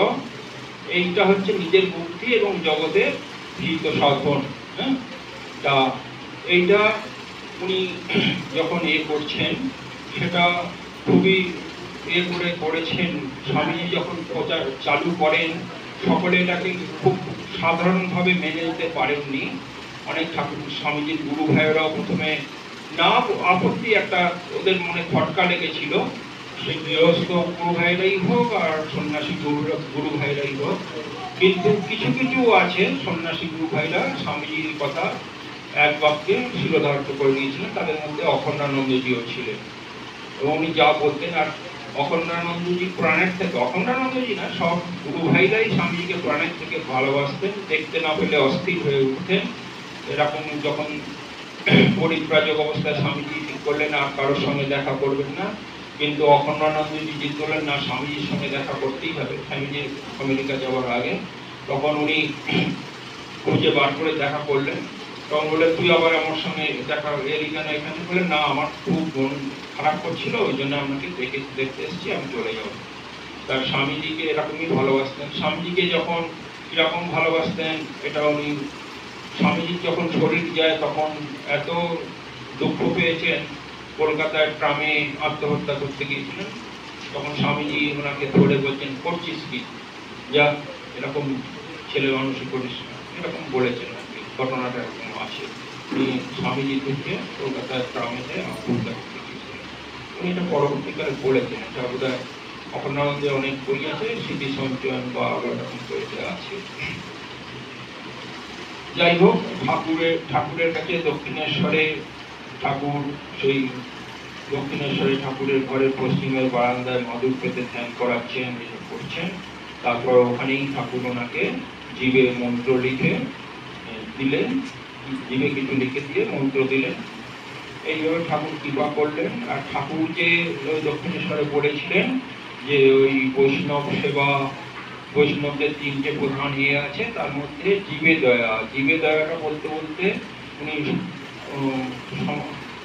এইটা হচ্ছে নিজের মুক্তি এবং জগতের হিত সাধন। হ্যাঁ, তা এইটা উনি যখন করছেন, সেটা খুবই করেছেন। স্বামীজি যখন প্রচার চালু করেন, সকলে এটাকে খুব সাধারণভাবে মেনে নিতে পারেননি। অনেক ঠাকুর স্বামীজির গুরু ভাইয়েরাও প্রথমে না আপত্তি, একটা ওদের মনে খটকা লেগেছিল, সেই গৃহস্থ গুরু ভাইরাই হোক আর সন্ন্যাসী গুরু ভাইরাই হোক। কিন্তু কিছু কিছু আছে সন্ন্যাসী গুরু ভাইরা স্বামীজির কথা এক বাক্যে শিরোধার্য করে দিয়েছিলেন। তাদের মধ্যে অখণ্ডানন্দজিও ছিলেন এবং উনি যা বলতেন। আর অখণ্ডানন্দজি প্রাণের থেকে, অখণ্ডানন্দজি না, সব গুরু ভাইরাই স্বামীজিকে প্রাণের থেকে ভালোবাসতেন। দেখতে না পেলে অস্থির হয়ে উঠতেন। এরকম যখন পরিব্রাজক অবস্থায় স্বামীজি ঠিক করলেন আর কারোর সঙ্গে দেখা করবেন না, কিন্তু অখণ্ডানন্দজি জিদ করলেন না, স্বামীজির সঙ্গে দেখা করতেই হবে স্বামীজি আমেরিকা যাওয়ার আগে। তখন উনি খুঁজে বার করে দেখা করলেন। তখন বললেন, তুই আবার আমার সঙ্গে দেখা এলি কেন এখানে? বললেন, না, আমার খুব মন খারাপ করছিল, ওই জন্য আপনাকে দেখতে এসেছি, আমি চলে যাবো। তার স্বামীজিকে এরকমই ভালোবাসতেন। স্বামীজিকে যখন কিরকম ভালোবাসতেন এটা উনি, স্বামীজির যখন শরীর যায় তখন এত দুঃখ পেয়েছেন, কলকাতায় ট্রামে আত্মহত্যা করতে গিয়েছিলেন। তখন স্বামীজি ওনাকে ধরে বলছেন, করছিস কি, যা এরকম ছেলে মানুষই করিস না, এরকম বলেছেন আর কি। ঘটনাটা এরকম আছে। উনি স্বামীজি থেকে কলকাতায় ট্রামেতে আত্মহত্যা করতে গিয়েছিলেন। উনি এটা পরবর্তীকালে বলেছেন। এটা বোধ হয় অখণ্ডানন্দে অনেক বই আছে, স্মৃতি সঞ্চয়ন বা এরকম বইতে আছে। যাই হোক, ঠাকুরের কাছে দক্ষিণেশ্বরে ঠাকুর, সেই দক্ষিণেশ্বরে ঠাকুরের ঘরের পশ্চিমের বারান্দায় মাদুর পেতে ধ্যান করাচ্ছেন, এসব করছেন। তারপর ওখানেই ঠাকুর ওনাকে জীবে মন্ত্র লিখে দিলেন, জীবে কিছু লিখে দিয়ে মন্ত্র দিলেন। এইভাবে ঠাকুর কৃপা করলেন। আর ঠাকুর যে ওই দক্ষিণেশ্বরে বলেছিলেন যে ওই বৈষ্ণব সেবা, বৈষ্ণবদের তিনটে প্রধান ইয়ে আছে, তার মধ্যে জীবে দয়া। জীবে দয়াটা বলতে বলতে উনি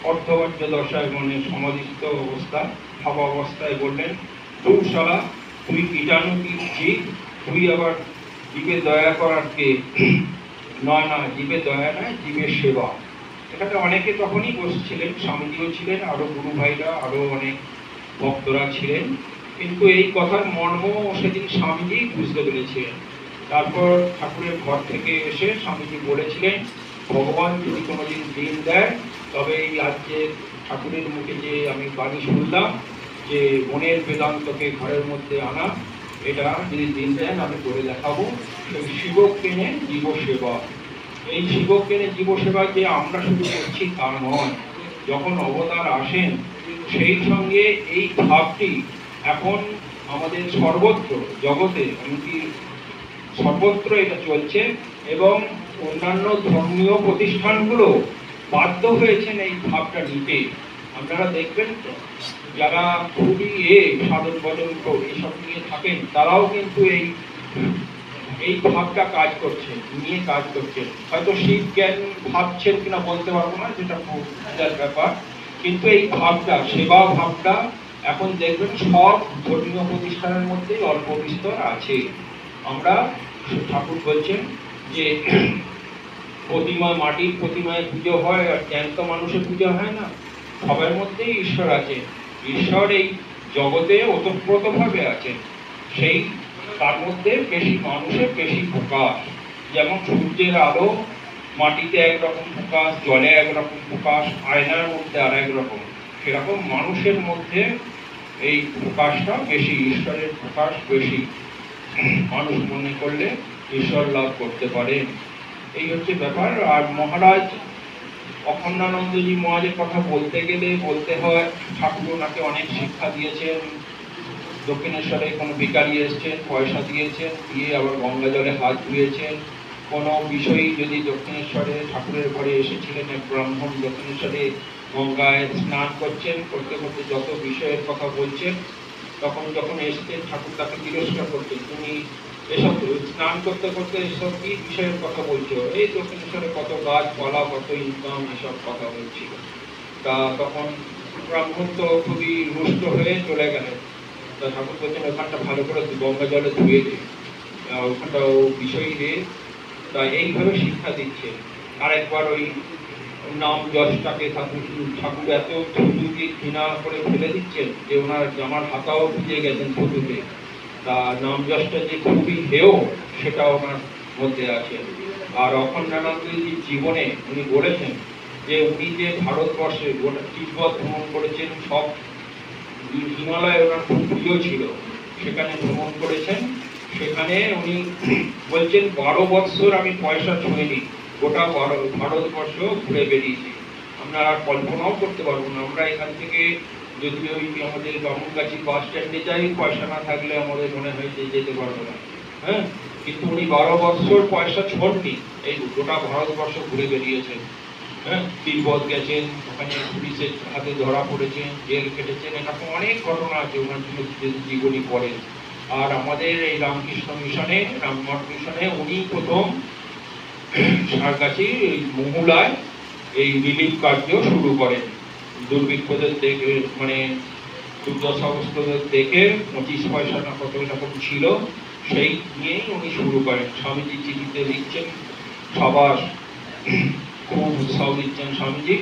অর্ধবাহ্য দশায়, মানে সমাধিস্থ অবস্থা, ভাবা অবস্থায় বললেন, তুই শালা, তুই কীটাণু কি, তুই আবার জীবে দয়া করার কে? নয় না, জীবে দয়া নয়, জীবের সেবা। এখানে অনেকে তখনই বসছিলেন, স্বামীজিও ছিলেন, আরো গুরু ভাইরা, আরো অনেক ভক্তরা ছিলেন, কিন্তু এই কথার মর্ম সেদিন স্বামীজি বুঝতে পেরেছিলেন। তারপর ঠাকুরের ঘর থেকে এসে স্বামীজি বলেছিলেন, ভগবান যদি কোনোদিন দিন দেয়, তবে এই আজকে ঠাকুরের মুখে যে আমি বাণী শুনলাম যে মনের বেদান্তকে ঘরের মধ্যে আনা, এটা যদি দিন দেন আমি করে দেখাবো। সেই শিবকেনে জীব সেবা, এই শিবকেনে জীব সেবা যে আমরা শুধু করছি তা নয়, যখন অবতার আসেন সেই সঙ্গে এই ভাবটি এখন আমাদের সর্বত্র জগতে, এমনকি সর্বত্র এটা চলছে। এবং অন্যান্য ধর্মীয় প্রতিষ্ঠানগুলো বাধ্য হয়েছেন এই ভাবটা নিতে। আপনারা দেখবেন তো, যারা খুবই সাধন ভজন এইসব নিয়ে থাকেন, তারাও কিন্তু এই ভাবটা কাজ করছে, নিয়ে কাজ করছেন। হয়তো শিব জ্ঞান ভাবছেন কিনা বলতে পারবো না, যেটা খুব ব্যাপার, কিন্তু এই ভাবটা, সেবা ভাবটা এখন দেখবেন সব ধর্মীয় প্রতিষ্ঠানের মধ্যেই অল্প বিস্তর আছে। আমরা, ঠাকুর বলছেন যে প্রতিমা, মাটির প্রতিমায় পুজো হয় আর জ্ঞান্ত মানুষের পুজো হয় না, সবার মধ্যেই ঈশ্বর আছে। ঈশ্বর এই জগতে ওতপ্রোতভাবে আছেন। সেই তার মধ্যে বেশি মানুষের বেশি প্রকাশ। যেমন সূর্যের আলো মাটিতে একরকম প্রকাশ, জলে একরকম প্রকাশ, আয়নার মধ্যে আর একরকম, সেরকম মানুষের মধ্যে এই প্রকাশটা বেশি, ঈশ্বরের প্রকাশ বেশি। মানুষ মনে করলে ঈশ্বর লাভ করতে পারে, এই হচ্ছে ব্যাপার। আর মহারাজ অখণ্ডানন্দজি মহারাজের কথা বলতে গেলে বলতে হয়, ঠাকুর ওনাকে অনেক শিক্ষা দিয়েছেন। দক্ষিণেশ্বরে কোনো ভিখারি এসছেন, পয়সা দিয়েছেন, দিয়ে আবার গঙ্গা জলে হাত ধুয়েছেন। কোনো বিষয়ই যদি দক্ষিণেশ্বরে ঠাকুরের ঘরে এসেছিলেন এক ব্রাহ্মণ, দক্ষিণেশ্বরে গঙ্গায় স্নান করছেন, করতে করতে যত বিষয়ের কথা বলছেন, তখন যখন এসেছেন ঠাকুর তাকে তিরস্কার করতেন, তুমি এসব স্নান করতে করতে এসব কি বিষয়ের কথা বলছো? এই দক্ষিণেশ্বরে কত গাছপালা, কত ইনকাম, এসব কথা বলছিল। তা তখন ব্রাহ্মণ তো খুবই রুষ্ট হয়ে চলে গেলেন। তা ঠাকুর বলছেন, ওখানটা ভালো করে গঙ্গা জলে ধুয়ে দিই, ওখানটাও বিষয় দিয়ে। তা এইভাবে শিক্ষা দিচ্ছে। আরেকবার ওই নাম যশটাকে ঠাকুর এত থুতুকে ঘৃণা করে ফেলে দিচ্ছেন যে ওনার জামার হাতাও ভিজে গেছেন থুতুতে। তা নাম যশটা যে খুবই হেয়, সেটা ওনার মধ্যে আছে। আর অখণ্ডানন্দজির জীবনে উনি বলেছেন যে উনি যে ভারতবর্ষে গোটা তিব্বত ভ্রমণ করেছেন, সব হিমালয় ওনার খুব প্রিয় ছিল, সেখানে ভ্রমণ করেছেন। সেখানে উনি বলছেন 12 বৎসর আমি পয়সা ছুঁইনি, গোটা ভারতবর্ষ ঘুরে বেরিয়েছি। আমরা আর কল্পনাও করতে পারবো না। আমরা এখান থেকে যদি ওই আমাদের বামুনগাছি বাস স্ট্যান্ডে যাই, পয়সা না থাকলে আমাদের মনে হয় যে যেতে পারবো না। হ্যাঁ, কিন্তু উনি 12 বছর পয়সা ছোটনি, এই গোটা ভারতবর্ষ ঘুরে বেরিয়েছেন। হ্যাঁ, তিব্বত গেছেন, ওখানে পুলিশের হাতে ধরা পড়েছেন, জেল কেটেছেন, এরকম অনেক ঘটনা আছে ওনার জীবনী পড়ে। আর আমাদের এই রামকৃষ্ণ মিশনে, রামমঠ মিশনে উনি প্রথম সারগাছি মহুলায় এই রিলিফ কার্য শুরু করেন। দুর্ভিক্ষদের দেখে, মানে দুর্দশাগ্রস্তদের দেখে 25 পয়সা না কত রকম ছিল, সেই নিয়েই উনি শুরু করেন। স্বামীজি চিঠিতে লিখছেন, সবার খুব উৎসাহ দিচ্ছেন স্বামীজি।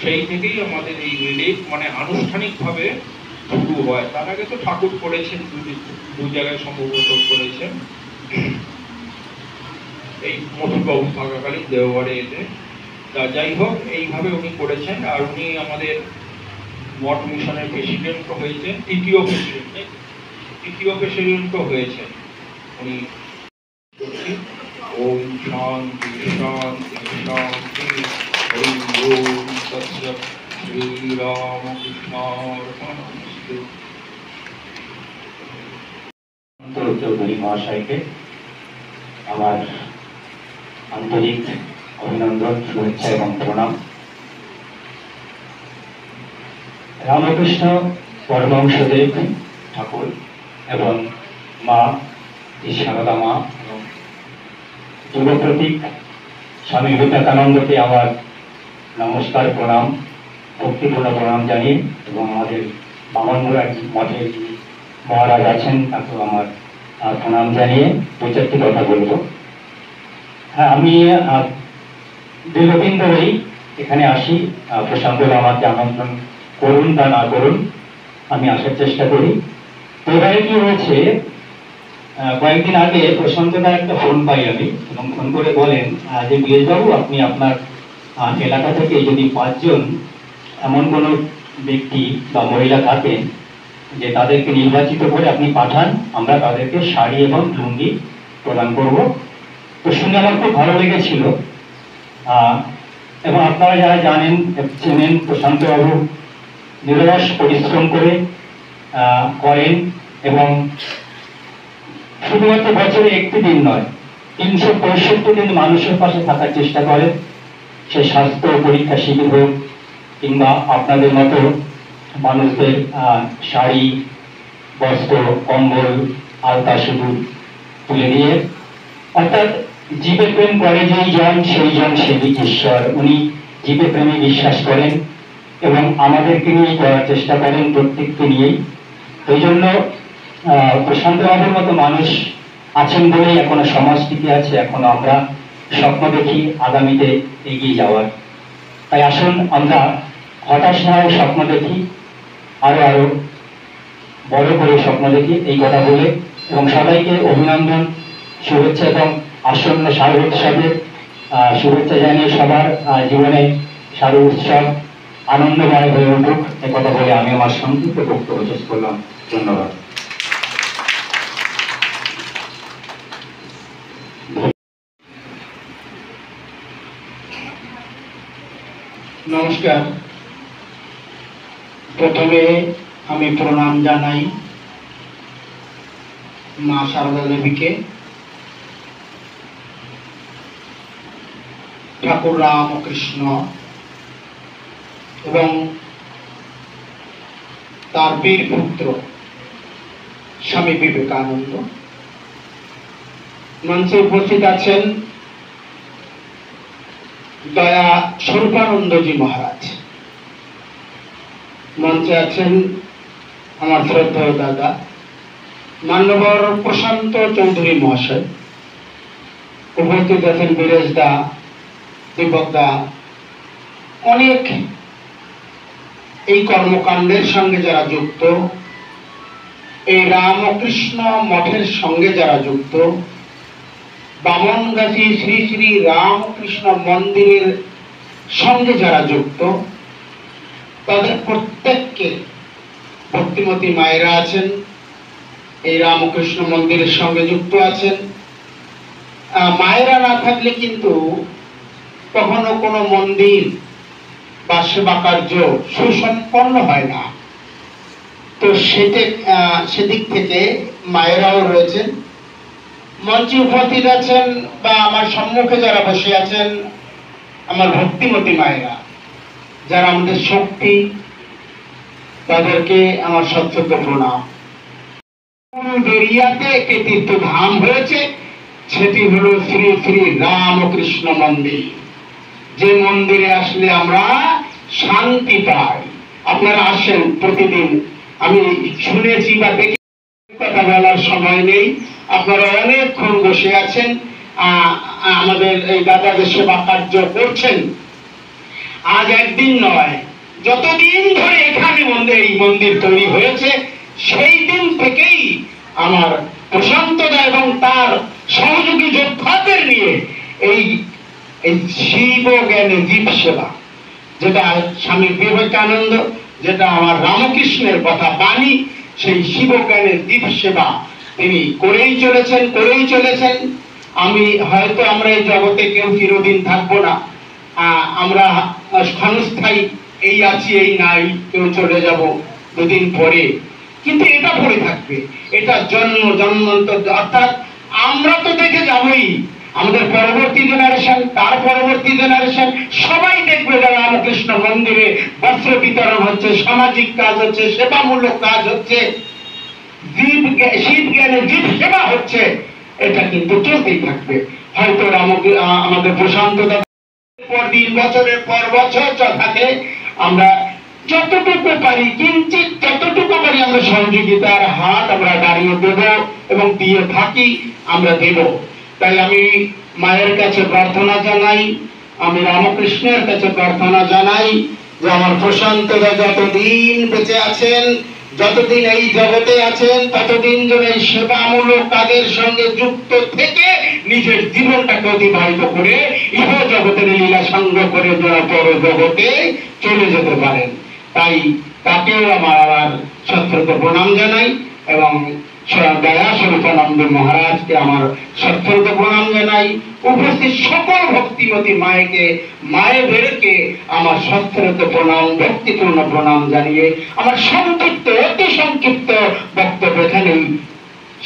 সেই থেকেই আমাদের এই রিলিফ মানে আনুষ্ঠানিকভাবে শুরু হয়। তার আগে তো ঠাকুর করেছেন, দু জায়গায় সম্ভবত করেছেন, এই মধুবাবু থাকাকালীন দেওঘরে এতে। তা যাই হোক, এইভাবে উনি করেছেন। আর উনি আমাদের মঠ মিশনের প্রেসিডেন্টও হয়েছেন, তৃতীয় প্রেসিডেন্টও হয়েছেন উনি। ওম শান্তি শান্তি শান্তি। ওম ওম তৎসৎ। শ্রীরামকৃষ্ণার্পণমস্তু। চৌধুরী মহাশয়কে আমার আন্তরিক অভিনন্দন, শুভেচ্ছা এবং প্রণাম। রামকৃষ্ণ পরমহংসদেব ঠাকুর এবং মা সারদা মা এবং যুব প্রতীক স্বামী বিবেকানন্দকে আমার নমস্কার, প্রণাম, ভক্তিপূর্ণ প্রণাম জানিয়ে, এবং আমাদের বামনগোড়া মঠের মহারাজ আছেন তাকেও আমার প্রণাম জানিয়ে দু চারটি কথা বলবো। হ্যাঁ, আমি দীর্ঘদিন ধরেই এখানে আসি। প্রশান্তদা আমাকে আমন্ত্রণ করুন বা না করুন, আমি আসার চেষ্টা করি। তো এবারে কি হয়েছে, কয়েকদিন আগে প্রশান্তদার একটা ফোন পাই আমি, এবং ফোন করে বলেন যে বিরেশবাবু, আপনি আপনার এলাকা থেকে যদি 5 জন এমন কোনো ব্যক্তি বা মহিলা থাকেন যে তাদেরকে নির্বাচিত করে আপনি পাঠান, আমরা তাদেরকে শাড়ি এবং লুঙ্গি প্রদান করব। তো শুনে আমার খুব ভালো লেগেছিল। এবং আপনারা যারা জানেন, চেনেন, প্রশান্তবাবু নিরলস পরিশ্রম করে করেন, এবং শুধুমাত্র বছরে একটি দিন নয়, 365 দিন মানুষের পাশে থাকার চেষ্টা করেন। সে স্বাস্থ্য পরীক্ষা শিবির হোক, কিংবা আপনাদের মতো মানুষদের শাড়ি, বস্ত্র, কম্বল, আলতা সিঁদুর তুলে দিয়ে, অর্থাৎ জীবে প্রেম করে যেই জন সেই জন সেবিক ঈশ্বর। উনি জীবে প্রেমে বিশ্বাস করেন এবং আমাদেরকে নিয়ে করার চেষ্টা করেন, প্রত্যেককে নিয়েই। এই জন্য প্রশান্তবাবুর মতো মানুষ আছেন বলেই এখনো সমাজটিকে আছে, এখনো আমরা স্বপ্ন দেখি আগামীতে এগিয়ে যাওয়ার। তাই আসুন আমরা হতাশ না হয়ে স্বপ্ন দেখি, আরো আরো বড় করে স্বপ্ন দেখি, এই কথা বলে, এবং সবাইকে অভিনন্দন, শুভেচ্ছা এবং আসন্ন শারদ উৎসবের শুভেচ্ছা জানিয়ে সবার জীবনে শারদ উৎসব আনন্দময় হয়ে উঠুক, একথা বলে আমি আমার সংক্ষিপ্ত বক্তব্য শেষ করলাম। ধন্যবাদ। নমস্কার। প্রথমে আমি প্রণাম জানাই মা সারদা দেবীকে, ঠাকুর রামকৃষ্ণ এবং তার বীর পুত্র স্বামী বিবেকানন্দ। মঞ্চে উপস্থিত আছেন দয়া স্বরূপানন্দজি মহারাজ, মঞ্চে আছেন আমার শ্রদ্ধেয় দাদা মান্যবর প্রশান্ত চৌধুরী মহাশয়, উপস্থিত আছেন বীরেশ দা, দীপক দা, অনেক এই কর্মকাণ্ডের সঙ্গে যারা যুক্ত, এই রামকৃষ্ণ মঠের সঙ্গে যারা যুক্ত, বামনগাছি শ্রী শ্রী রামকৃষ্ণ মন্দিরের সঙ্গে যারা যুক্ত, তাদের প্রত্যেককে, ভক্তিমতী মায়েরা আছেন এই রামকৃষ্ণ মন্দিরের সঙ্গে যুক্ত আছেন। মায়েরা না থাকলে কিন্তু কখনো কোনো মন্দির বা সেবা কার্য সুসম্পন্ন হয় না। তো সেদিক থেকে মায়েরাও রয়েছেন, মঞ্চে উপস্থিত আছেন বা আমার সম্মুখে যারা বসে আছেন, আমার ভক্তিমতী মায়েরা, যারা আমাদের শক্তি, তাদেরকে আমার সশ্রদ্ধ প্রণাম। বেরিয়াতে একটি তীর্থধাম হয়েছে, সেটি হলো শ্রী শ্রী রামকৃষ্ণ মন্দির, যে মন্দিরে আসলে আমরা শান্তি পাই। আপনারা আসেন প্রতিদিন, আমি শুনেছি বা দেখি, কথা বলার সময় নেই, আপনারা অনেকক্ষণ বসে আছেন, আমাদের এই দাদাদের সেবা কার্য করছেন। আজ একদিন নয়, যতদিন ধরে এখানে এই মন্দির তৈরি হয়েছে, সেই দিন থেকেই আমার প্রশান্তদা এবং তার সহযোগী যোদ্ধাদের নিয়ে এই শিব জ্ঞানে জীব সেবা, যেটা স্বামী বিবেকানন্দ, যেটা আমার রামকৃষ্ণের কথা বাণী, সেই শিব জ্ঞানের জীব সেবা তিনি করেই চলেছেন। আমরা এই জগতে কেউ চিরদিন থাকবো না, আমরা ক্ষণস্থায়ী, এই আছি এই নাই, কেউ চলে যাব দুদিন পরে, কিন্তু এটা পড়ে থাকবে, এটা জন্মান্তর, অর্থাৎ আমরা তো দেখে যাবই, আমাদের পরবর্তী জেনারেশন, তার পরবর্তী জেনারেশন সবাই দেখবে যে রামকৃষ্ণ মন্দিরে বস্ত্র বিতরণ হচ্ছে, সামাজিক কাজ হচ্ছে, সেবামূলক কাজ হচ্ছে, শিব জ্ঞানে জীব সেবা হচ্ছে। এটা কিন্তু চলতেই থাকবে। হয়তো আমাদের প্রশান্তদা দিন, বছরের পর বছর থাকে, আমরা যতটুকু পারি, কিঞ্চিত যতটুকু পারি আমরা সহযোগিতার হাত আমরা দাঁড়িয়ে দেব এবং দিয়ে থাকি, আমরা দেব। তাই আমি মায়ের কাছে প্রার্থনা জানাই, আমি রামকৃষ্ণের কাছে প্রার্থনা জানাই যে আমার প্রশান্তদা যতদিন বেঁচে আছেন, যতদিন এই জগতে আছেন, ততদিন যেন এই সেবামূলক কাজের সঙ্গে যুক্ত থেকে নিজের জীবনটাকে অতিবাহিত করে ইহ জগতের লীলা সঙ্গ করে পর জগতে চলে যেতে পারেন। তাই তাকেও আমার সশ্রদ্ধ প্রণাম জানাই এবং দয়া স্বরূপানন্দ মহারাজকে আমার সশ্রদ্ধ প্রণাম জানাই। উপস্থিত সকল ভক্তিমতী মায়েদেরকে আমার সশ্রদ্ধ প্রণাম, ভক্তিপূর্ণ প্রণাম জানিয়ে আমার অতি সংক্ষিপ্ত বক্তব্য এখানেই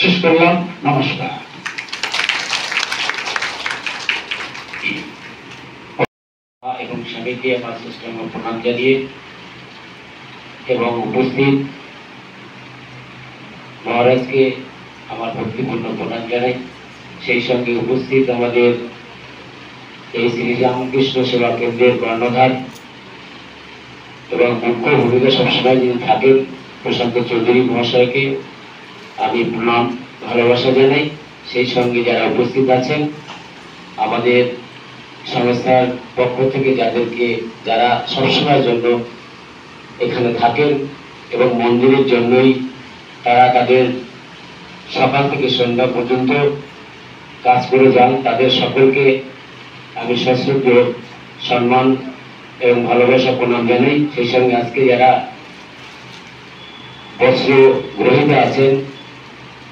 শেষ করলাম। নমস্কার। এবং স্বামীকে আমার শ্রেষ্ঠতম প্রণাম জানিয়ে এবং উপস্থিত মহারাজকে আমার ভক্তিপূর্ণ প্রণাম জানাই। সেই সঙ্গে উপস্থিত আমাদের এই শ্রী রামকৃষ্ণ সেবা কেন্দ্রের কর্ণধার এবং মুখ্য ভূমিকা সবসময় যিনি থাকেন প্রশান্ত চৌধুরী মহাশয়কে আমি প্রণাম ভালোবাসা জানাই। সেই সঙ্গে যারা উপস্থিত আছেন আমাদের সংস্থার পক্ষ থেকে যারা সবসময়ের জন্য এখানে থাকেন এবং মন্দিরের জন্যই তারা তাদের সকাল থেকে সন্ধ্যা পর্যন্ত কাজ করে যান, তাদের সকলকে আমি সশ্রদ্ধ সম্মান এবং ভালোবাসা প্রণাম জানাই। সেই সঙ্গে আজকে যারা বস্ত্র গ্রহীতা আছেন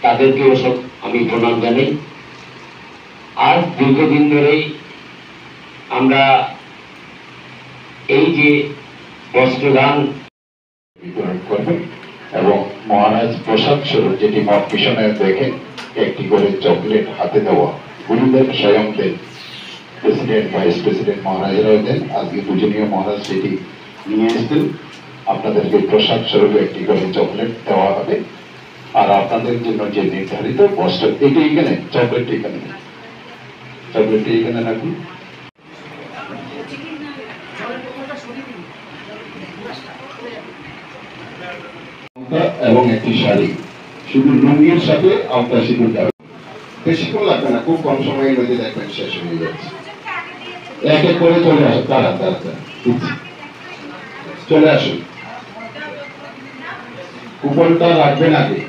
তাদেরকেও সব আমি প্রণাম জানাই। আজ দীর্ঘদিন ধরেই আমরা এই যে বস্ত্রদান বিতরণ করবেন এবং মহারাজ প্রসাদ স্বরূপ যেটি মঠ মিশনে দেখেন একটি করে চকলেট হাতে দেওয়া, গুরুদেব স্বয়ং দেন, প্রেসিডেন্ট ভাইস প্রেসিডেন্ট মহারাজরাও দেন, আজকে পূজনীয় মহারাজ সেটি নিয়ে এসেছেন। আপনাদেরকে প্রসাদ স্বরূপ একটি করে চকলেট দেওয়া হবে। আর আপনাদের জন্য যে নির্ধারিত বস্ত্র, এটি এখানে চকলেটটি এখানে রাখুন। এবং একটি শাড়ি, শুধু লুঙ্গির সাথে আলতা সিঁদুর দেওয়া, বেশিক্ষণ লাগবে না, খুব কম সময়ের মধ্যে দেখবেন শেষ হয়ে যাচ্ছে। এক এক করে চলে আসুন, তারা চলে আসুন। কুপনটা রাখবেন আগে,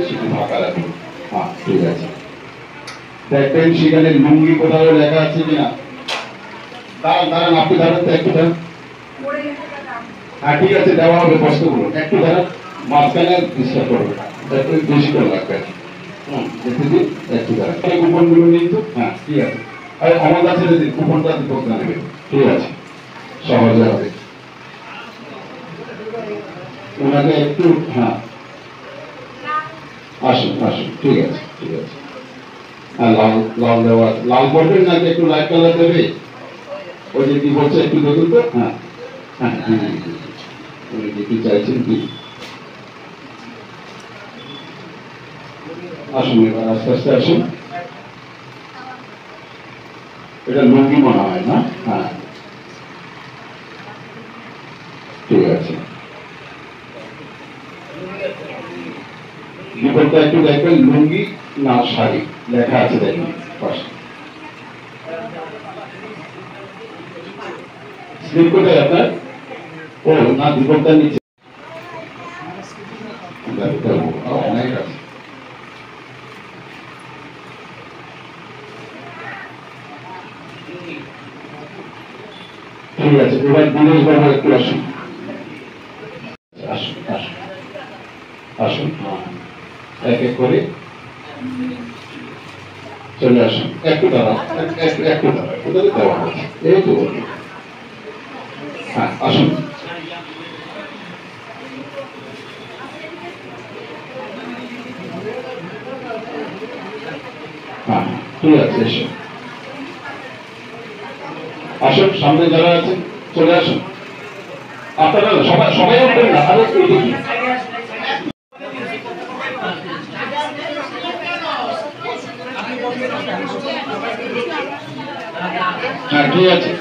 শুধু ফাঁকা রাখবেন। হ্যাঁ ঠিক আছে, দেখবেন সেখানে লুঙ্গি কোথাও লেখা আছে কিনা। দাঁড়ান আপনি দাঁড়ান তো, একটু দাঁড়ান। হ্যাঁ ঠিক আছে, দেওয়া হবে বস্তুগুলো, একটু দাঁড়ান, মাঝখানে ডিস্টার্ব করবে না, বেশি করে লাগবে। একটু দাঁড়ান, কুপনগুলো নিন তো। হ্যাঁ ঠিক আছে। আর আমার কাছে যদি কুপনটা দীপকদা নেবে, ঠিক আছে, সহজে হবে। ওনাকে একটু, হ্যাঁ আসুন আসুন, ঠিক আছে ঠিক আছে। হ্যাঁ, লাল লাল দেওয়া আছে। লাল করবেন নাকি একটু লাইট কালার দেবে? ওই যে কি বলছে একটু দেখুন তো। হ্যাঁ হ্যাঁ হ্যাঁ, উনি কি চাইছেন কি? আসুন এবার আস্তে আস্তে আসুন। এটা লুঙ্গি মনে হয় না? হ্যাঁ ঠিক আছে। বিপদটা একটু দেখবেন, লুঙ্গি না শাড়ি লেখা আছে দেখবেন পাশে। স্লিপ কোথায় আপনার? ও না, বিপদটার নিচে অনেক আছে। ঠিক আছে, এবার দিনেশ বাবু একটু আসুন আসুন আসুন আসুন। এক এক করে চলে আসুন। একটু দাঁড়ান, একটু দাঁড়ান, কোথায় দেওয়া হচ্ছে এই তো। হ্যাঁ আসুন। হ্যাঁ ঠিক আছে, এসো আসুন। সামনে যারা আছেন চলে আসুন। আপনারা সবাই সবাই উঠবেন না, আরে দেখি। হ্যাঁ ঠিক আছে।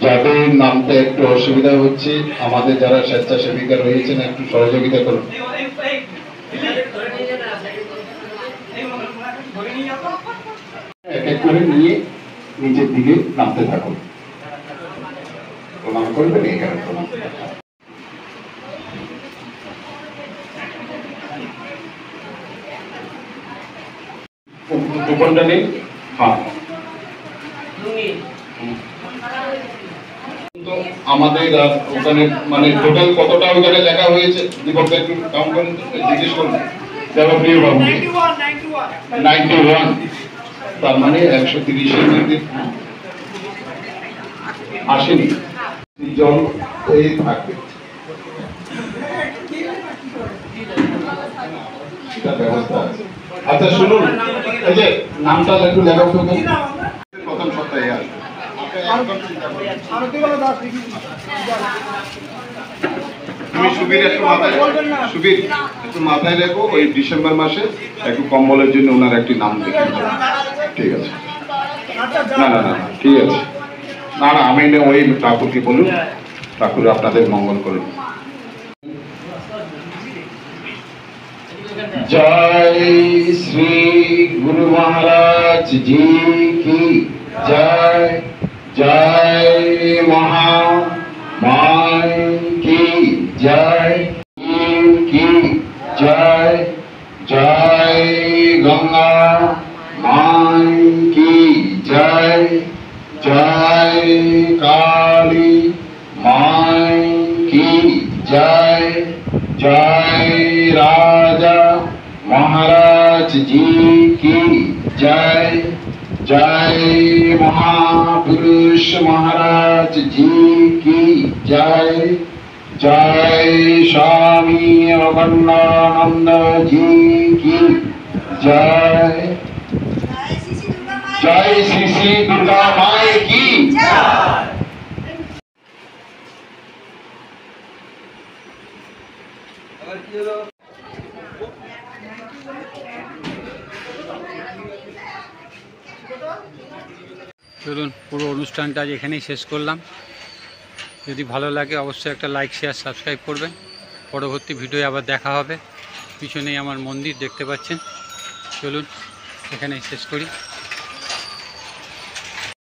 যাদের নামতে একটু অসুবিধা হচ্ছে, আমাদের যারা স্বেচ্ছাসেবিকা রয়েছেন একটু সহযোগিতা করুন। এক এক করে নিয়ে নিচের দিকে নামতে থাকুন। প্রণাম করবেন এখানে, প্রণাম। কুপনটা নেই। হ্যাঁ আমাদের ওখানে মানে টোটাল কতটা ওখানে লেখা হয়েছে দীপকটা একটু কাউন্ট করেন, জিজ্ঞেস করুন দেবপ্রিয় বাবু। 91, তার মানে 130-এর মধ্যে আসেনি, জন এই থাকবে। এটা ব্যবস্থা আছে। আচ্ছা শুনুন, এই যে নামটা একটু লেখা তো প্রথম সপ্তাহে আসবে। তুমি সুবীর একটু মাথায়, সুবীর একটু মাথায় রেখো, ওই ডিসেম্বর মাসে একটু কম্বলের জন্য ওনার একটি নাম লিখে। ঠিক আছে, না না না ঠিক আছে, না না আমি ওই ঠাকুরকে বলুন, ঠাকুর আপনাদের মঙ্গল করুন। জয় শ্রী গুরু মহারাজ জি কি জয়, জয় মহামায় কি জয়, কি জয়, জয় গঙ্গা মায় কি জয়, জয় কালী মায় কি জয়, জয় রাজা महाराज जी की जय, जय महापुरुष महाराज जी की जय, जय स्वामी अवगणानंद जी की जय, जय श्री श्री दुर्गा माई की চলুন পুরো অনুষ্ঠানটা আজ এখানেই শেষ করলাম। যদি ভালো লাগে অবশ্যই একটা লাইক শেয়ার সাবস্ক্রাইব করবেন। পরবর্তী ভিডিও আবার দেখা হবে। পিছনেই আমার মন্দির দেখতে পাচ্ছেন। চলুন এখানেই শেষ করি।